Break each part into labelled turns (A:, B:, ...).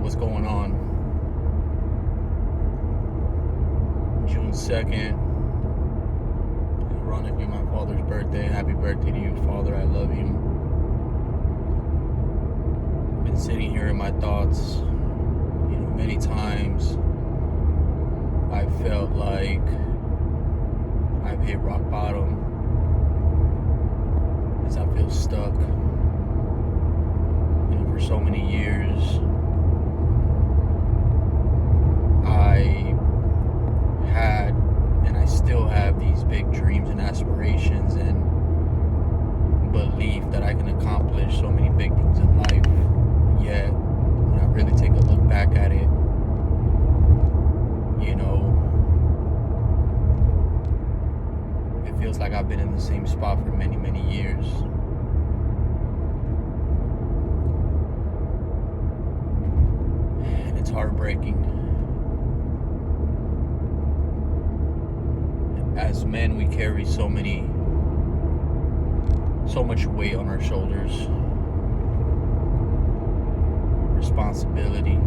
A: what's going on? June 2nd, ironically my father's birthday. Happy birthday to you, Father. I love you. Been sitting here in my thoughts, many times I felt like I've hit rock bottom as I feel stuck. For so many years, I had and I still have these big dreams and aspirations and belief that I can accomplish so many big things in life. Yet, when I really take a look back at it, it feels like I've been in the same spot for many, many years. It's heartbreaking. As men, we carry so much weight on our shoulders. Responsibility.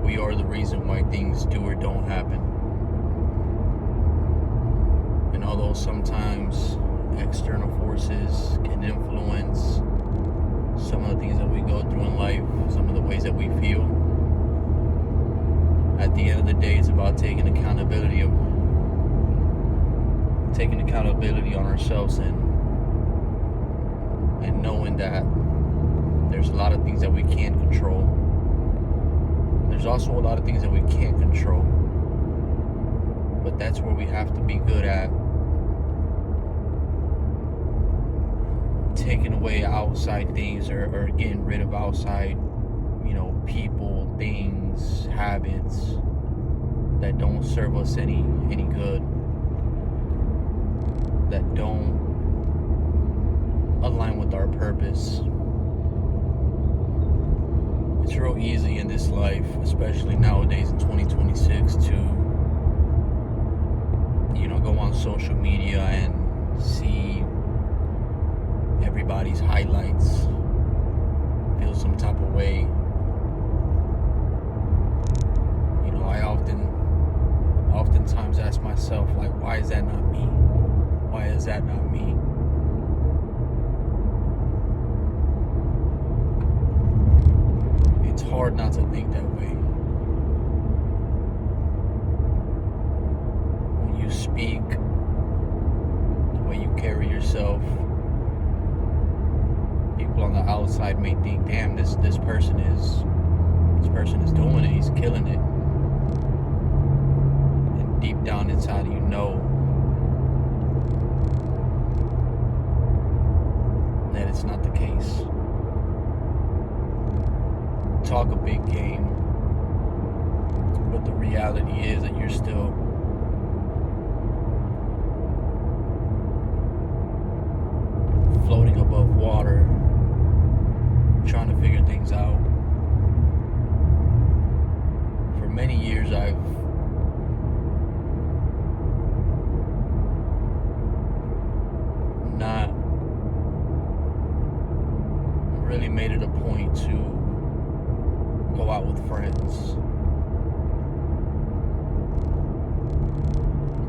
A: We are the reason why things do or don't happen. And although sometimes external forces can influence some of the things that we go through in life, some of the ways that we feel, at the end of the day, it's about taking accountability on ourselves and knowing that there's a lot of things that we can control. There's also a lot of things that we can't control. But that's where we have to be good at taking away outside things or getting rid of outside, people, things, habits that don't serve us any good, that don't align with our purpose. It's real easy in this life, especially nowadays in 2026, to go on social media and see everybody's highlights, feel some type of way. I oftentimes ask myself, like, why is that not me? Why is that not me? It's hard not to think that way. When you speak, the way you carry yourself, people on the outside may think, damn, this person is doing it, he's killing it. And deep down inside, that it's not the case. Talk a big game, but the reality is that you're still floating above water, trying to figure things out. For many years, I've not really made it a point to go out with friends,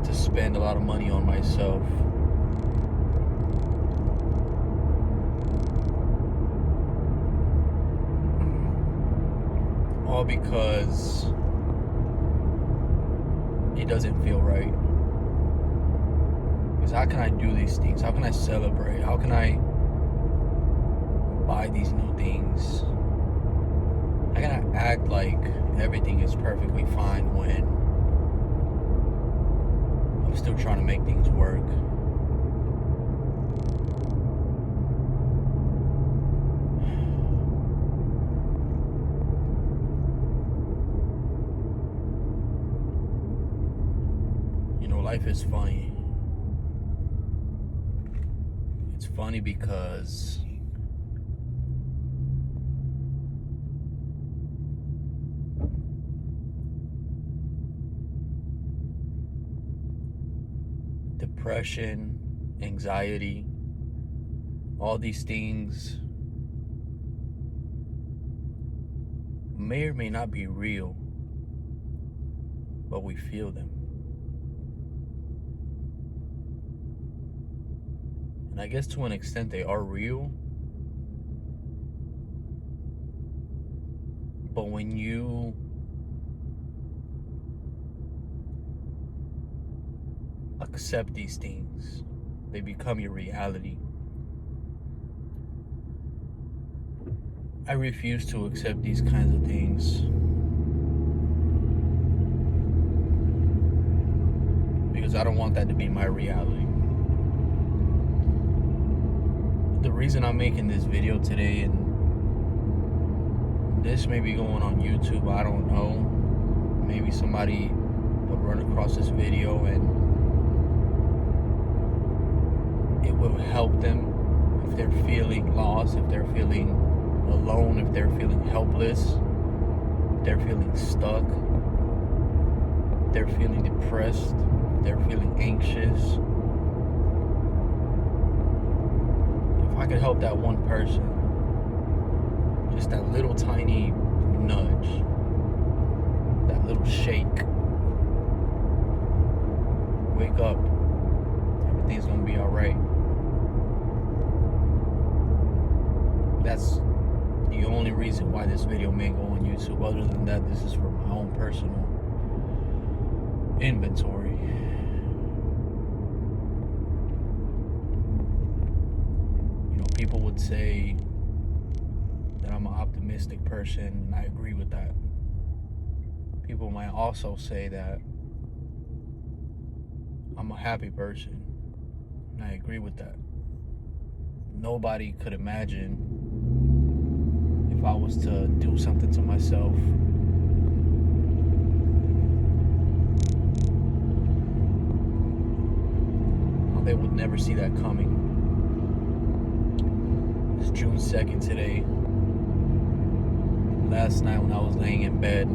A: to spend a lot of money on myself. All because it doesn't feel right. Because how can I do these things? How can I celebrate? How can I buy these new things? How can I act like everything is perfectly fine when I'm still trying to make things work? Life is funny. It's funny because depression, anxiety, All these things may or may not be real, but we feel them. And I guess to an extent they are real. But when you accept these things, they become your reality. I refuse to accept these kinds of things because I don't want that to be my reality. The reason I'm making this video today, and this may be going on YouTube, I don't know. Maybe somebody will run across this video and it will help them if they're feeling lost, if they're feeling alone, if they're feeling helpless, if they're feeling stuck, if they're feeling depressed, if they're feeling anxious. If I could help that one person, just that little tiny nudge, that little shake, wake up, everything's gonna be all right. That's the only reason why this video may go on YouTube. Other than that, this is for my own personal inventory. You know, people would say that I'm an optimistic person, and I agree with that. People might also say that I'm a happy person, and I agree with that. Nobody could imagine if I was to do something to myself they would never see that coming. It's June 2nd today. Last night when I was laying in bed,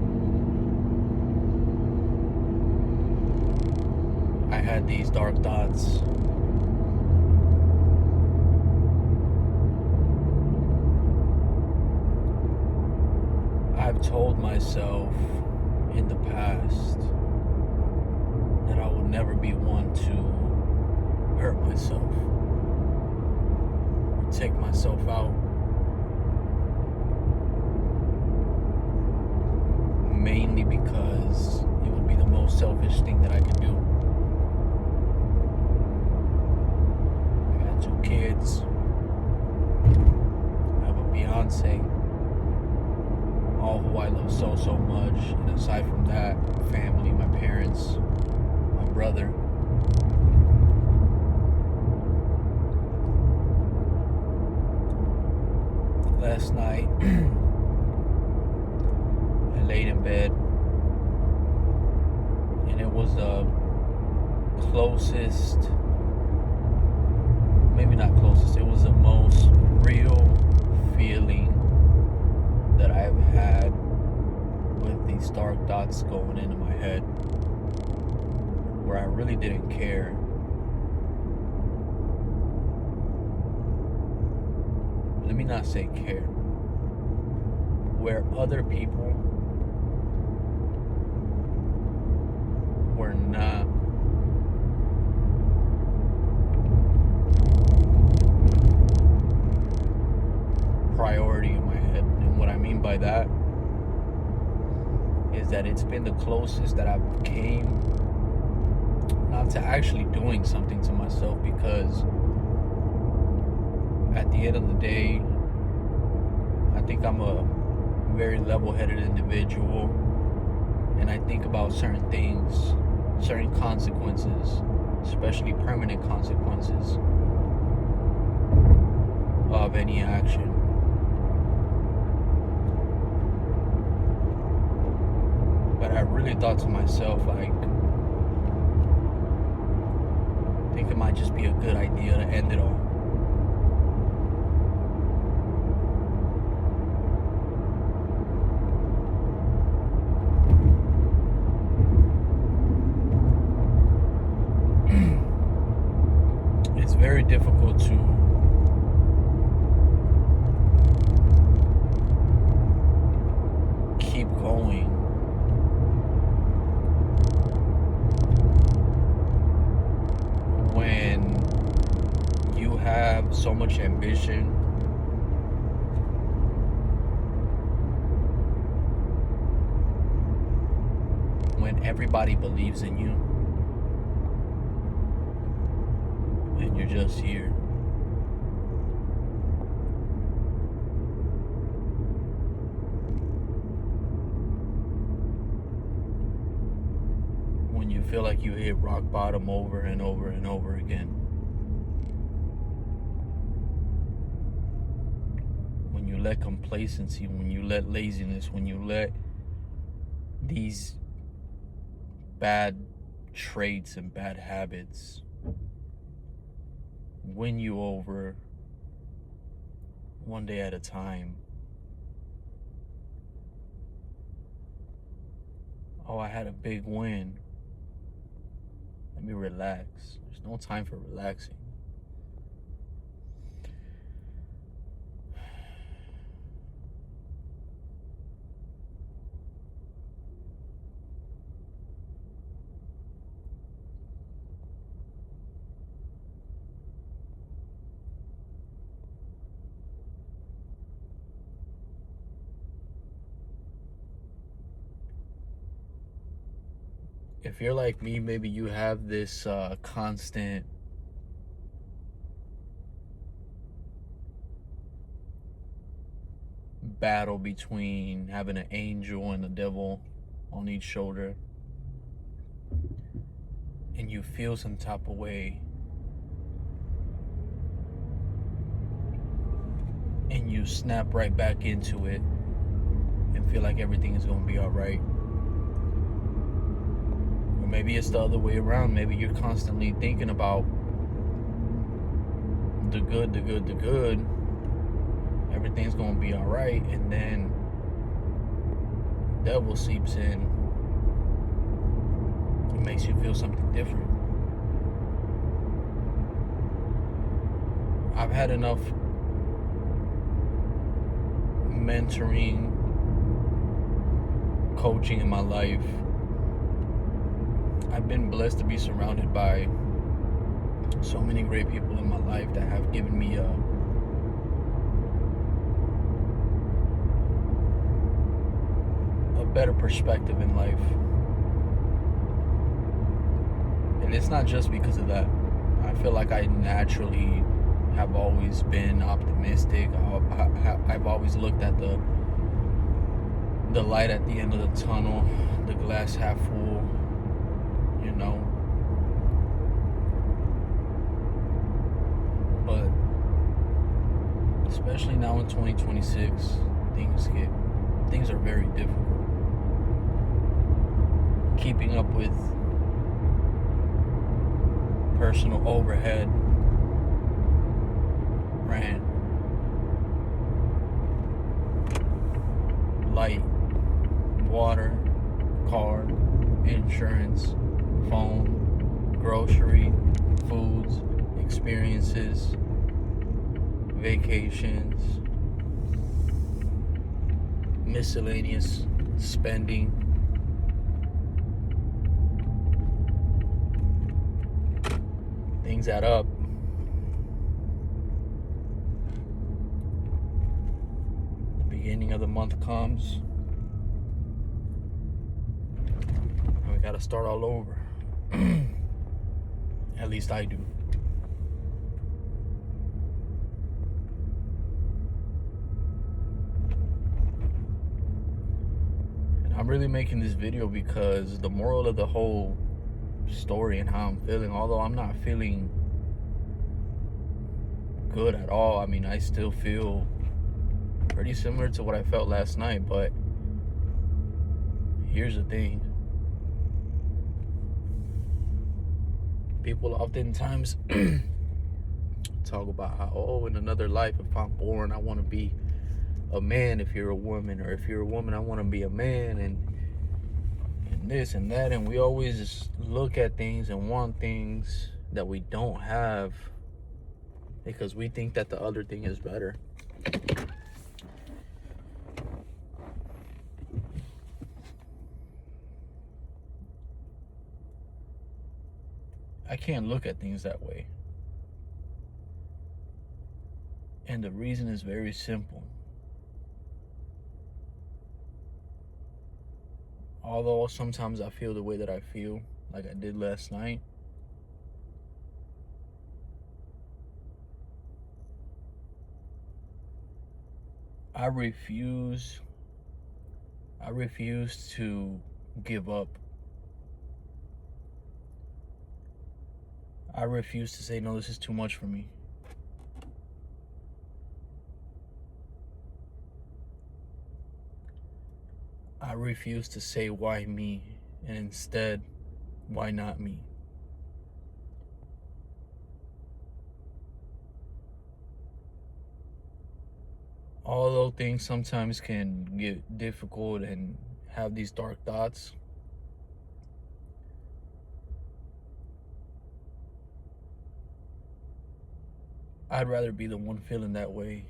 A: I had these dark thoughts. I've told myself in the past that I would never be one to hurt myself or take myself out. Mainly because it would be the most selfish thing that I could do. I got 2 kids. I have a fiance. All who I love so much. And aside from that, family, my parents, my brother. Last night, I laid in bed, and it was the closest, maybe not closest, it was the most real feeling that I've had with these dark thoughts going into my head, where I really didn't care. Let me not say care. Where other people were not priority in my head. And what I mean by that is that it's been the closest that I've came not to actually doing something to myself, because at the end of the day, I think I'm a very level-headed individual, and I think about certain things, certain consequences, especially permanent consequences of any action. But I really thought to myself, like, I think it might just be a good idea to end it all. It's very difficult to so much ambition. When everybody believes in you and you're just here. When you feel like you hit rock bottom over and over and over again. When you let complacency, when you let laziness, when you let these bad traits and bad habits win you over one day at a time. Oh, I had a big win. Let me relax. There's no time for relaxing. If you're like me, maybe you have this constant battle between having an angel and a devil on each shoulder, and you feel some type of way, and you snap right back into it and feel like everything is going to be all right. Or maybe it's the other way around. Maybe you're constantly thinking about the good, the good, the good. Everything's going to be all right, and then the devil seeps in. It makes you feel something different. I've had enough mentoring, coaching in my life. I've been blessed to be surrounded by so many great people in my life that have given me a better perspective in life. And it's not just because of that. I feel like I naturally have always been optimistic. I've always looked at the light at the end of the tunnel, the glass half full, you know. But especially now in 2026, things are very difficult. Keeping up with personal overhead, rent, light, water, car, insurance, phone, grocery, foods, experiences, vacations, miscellaneous spending. Things add up. The beginning of the month comes, and we gotta start all over. At least I do. And I'm really making this video because the moral of the whole story and how I'm feeling, although I'm not feeling good at all, I mean, I still feel pretty similar to what I felt last night. But here's the thing. People oftentimes talk about how, oh, in another life, if I'm born, I want to be a man if you're a woman, or if you're a woman, I want to be a man, and this and that. And we always look at things and want things that we don't have because we think that the other thing is better. I can't look at things that way. And the reason is very simple. Although sometimes I feel the way that I feel, like I did last night, I refuse to give up. I refuse to say, no, this is too much for me. I refuse to say, why me? And instead, why not me? Although things sometimes can get difficult and have these dark thoughts, I'd rather be the one feeling that way.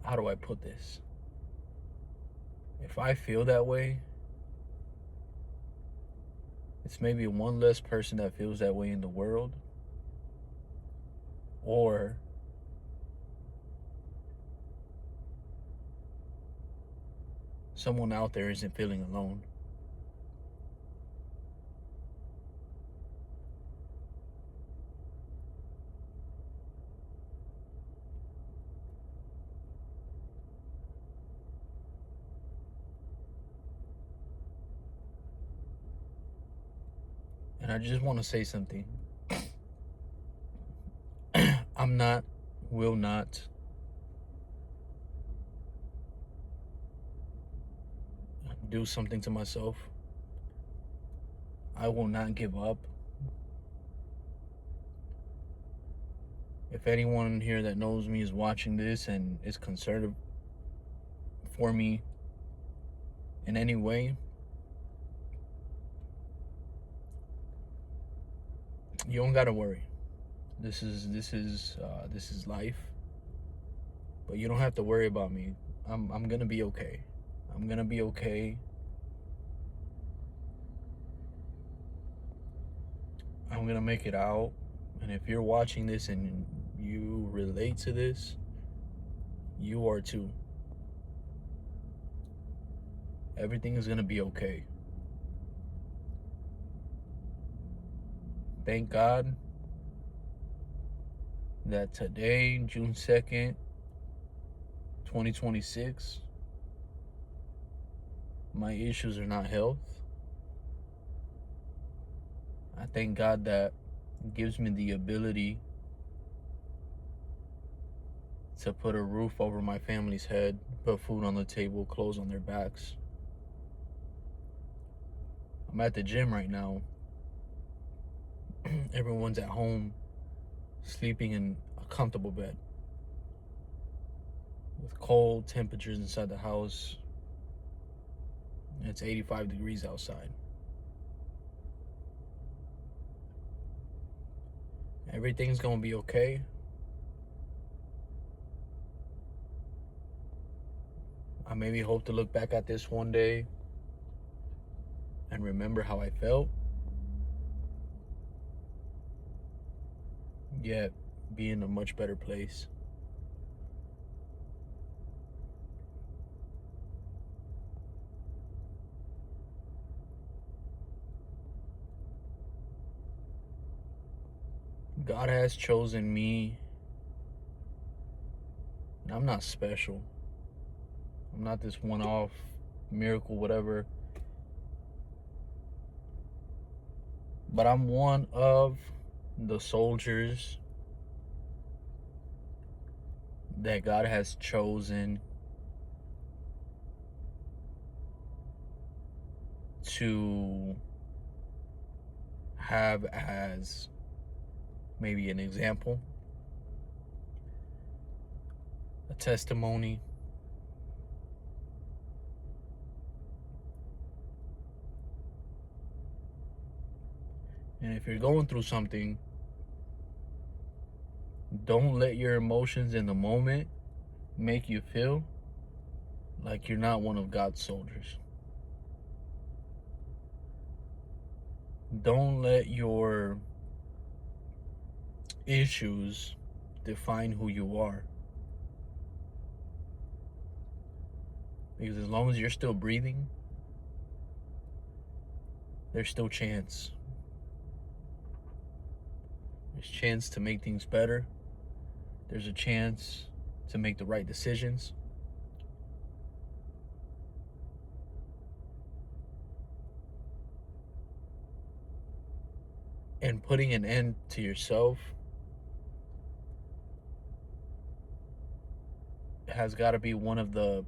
A: How do I put this? If I feel that way, it's maybe one less person that feels that way in the world, or someone out there isn't feeling alone. And I just want to say something. I'm not, will not do something to myself. I will not give up. If anyone here that knows me is watching this and is concerned for me in any way, you don't gotta worry. This is life, but you don't have to worry about me. I'm gonna be okay. I'm gonna be okay. I'm gonna make it out. And if you're watching this and you relate to this, you are too. Everything is gonna be okay. Thank God that today, June 2nd, 2026, my issues are not health. I thank God that gives me the ability to put a roof over my family's head, put food on the table, clothes on their backs. I'm at the gym right now. Everyone's at home, sleeping in a comfortable bed with cold temperatures inside the house. It's 85 degrees outside. Everything's gonna be okay. I maybe hope to look back at this one day and remember how I felt, yet be in a much better place. God has chosen me, and I'm not special. I'm not this one-off miracle, whatever. But I'm one of the soldiers that God has chosen to have as maybe an example, a testimony. And if you're going through something, don't let your emotions in the moment make you feel like you're not one of God's soldiers. Don't let your issues define who you are. Because as long as you're still breathing, there's still chance. There's chance to make things better. There's a chance to make the right decisions. And putting an end to yourself has got to be one of the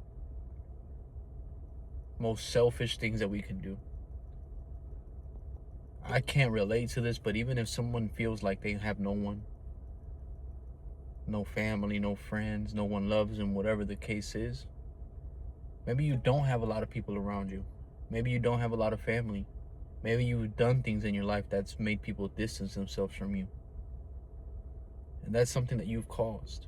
A: most selfish things that we can do. I can't relate to this, but even if someone feels like they have no one, no family, no friends, no one loves them, whatever the case is, maybe you don't have a lot of people around you. Maybe you don't have a lot of family. Maybe you've done things in your life that's made people distance themselves from you. And that's something that you've caused.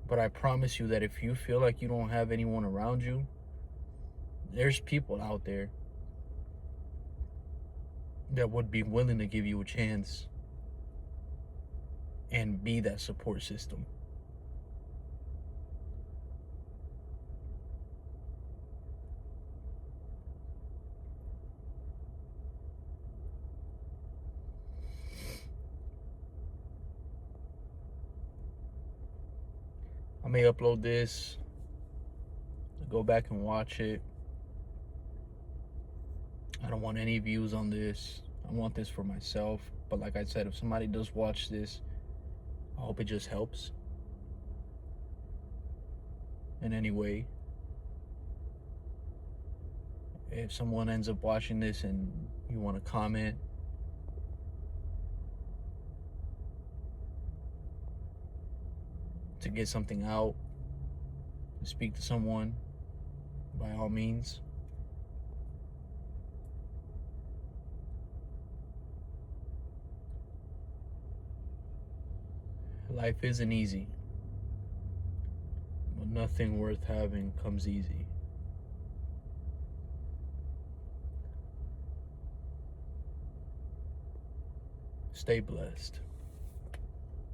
A: But I promise you that if you feel like you don't have anyone around you, there's people out there that would be willing to give you a chance and be that support system. I may upload this, go back and watch it. I don't want any views on this. I want this for myself. But like I said, if somebody does watch this, I hope it just helps in any way. If someone ends up watching this and you want to comment, to get something out, to speak to someone, by all means. Life isn't easy, but nothing worth having comes easy. Stay blessed.